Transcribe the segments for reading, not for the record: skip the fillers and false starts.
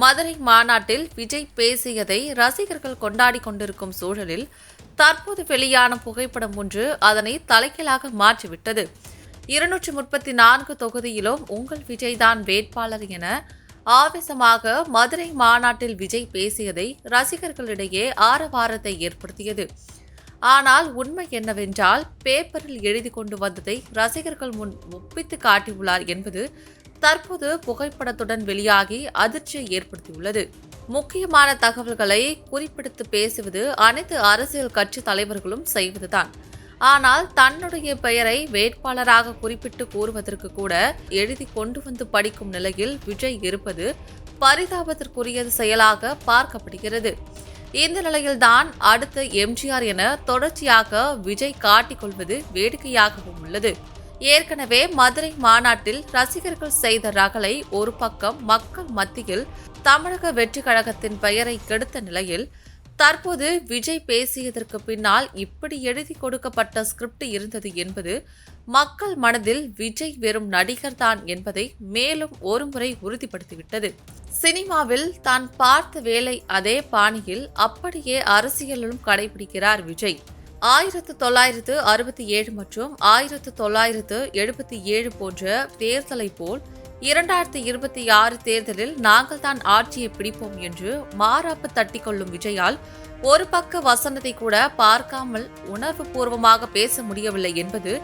மதுரை மாநாட்டில் விஜய் பேசியதை ரசிகர்கள் கொண்டாடி கொண்டிருக்கும் சூழலில் தற்போது வெளியான புகைப்படம் ஒன்று அதனை தலைகீழாக மாற்றிவிட்டது. 234 தொகுதியிலும் உங்கள் விஜய்தான் வேட்பாளர் என ஆவேசமாக மதுரை மாநாட்டில் விஜய் பேசியதை ரசிகர்களிடையே ஆரவாரத்தை ஏற்படுத்தியது. ஆனால் உண்மை என்னவென்றால், பேப்பரில் எழுதி கொண்டு வந்ததை ரசிகர்கள் முன் ஒப்பித்து காட்டியுள்ளார் என்பது தற்போது புகைப்படத்துடன் வெளியாகி அதிர்ச்சியை ஏற்படுத்தியுள்ளது. முக்கியமான தகவல்களை குறிப்பிடுத்து பேசுவது அனைத்து அரசியல் கட்சி தலைவர்களும் செய்வதுதான். ஆனால் தன்னுடைய பெயரை வேட்பாளராக குறிப்பிட்டு கூறுவதற்கு கூட எழுதி கொண்டு வந்து படிக்கும் நிலையில் விஜய் இருப்பது பரிதாபத்திற்குரிய செயலாக பார்க்கப்படுகிறது. இந்த நிலையில்தான் அடுத்த எம்ஜிஆர் என தொடர்ச்சியாக விஜய் காட்டிக்கொள்வது வேடிக்கையாகவும் உள்ளது. ஏற்கனவே மதுரை மாநாட்டில் ரசிகர்கள் செய்த ரகளை ஒரு பக்கம் மக்கள் மத்தியில் தமிழக வெற்றி கழகத்தின் பெயரை கெடுத்த நிலையில், தற்போது விஜய் பேசியதற்கு பின்னால் இப்படி எழுதி கொடுக்கப்பட்ட ஸ்கிரிப்ட் இருந்தது என்பது மக்கள் மனதில் விஜய் வெறும் நடிகர் தான் என்பதை மேலும் ஒருமுறை உறுதிப்படுத்திவிட்டது. சினிமாவில் தான் பார்த்த வேலை அதே பாணியில் அப்படியே அரசியலிலும் கடைபிடிக்கிறார் விஜய். 1967 மற்றும் 1977 போன்ற தேர்தலை போல் 2026 தேர்தலில் நாங்கள் தான் ஆட்சியை பிடிப்போம் என்று மாறாப்பு தட்டிக்கொள்ளும் விஜயால் ஒரு பக்க வசனத்தை கூட பார்க்காமல் உணர்வு பூர்வமாக பேச முடியவில்லை என்பது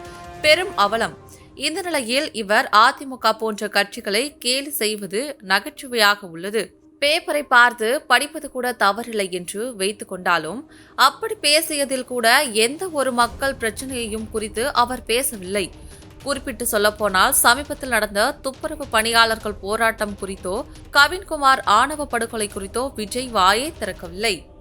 பெரும் அவலம். இந்த நிலையில் இவர் அதிமுக போன்ற கட்சிகளை கேலி செய்வது நகைச்சுவையாக உள்ளது. பேப்பரை பார்த்து படிப்பது கூட தவறில்லை என்று வைத்துக் கொண்டாலும், அப்படி பேசியதில் கூட எந்த ஒரு மக்கள் பிரச்சனையையும் குறித்து அவர் பேசவில்லை. குறிப்பிட்டு சொல்லப்போனால், சமீபத்தில் நடந்த துப்புரவு பணியாளர்கள் போராட்டம் குறித்தோ, கவின்குமார் ஆணவ படுகொலை குறித்தோ விஜய் வாயே திறக்கவில்லை.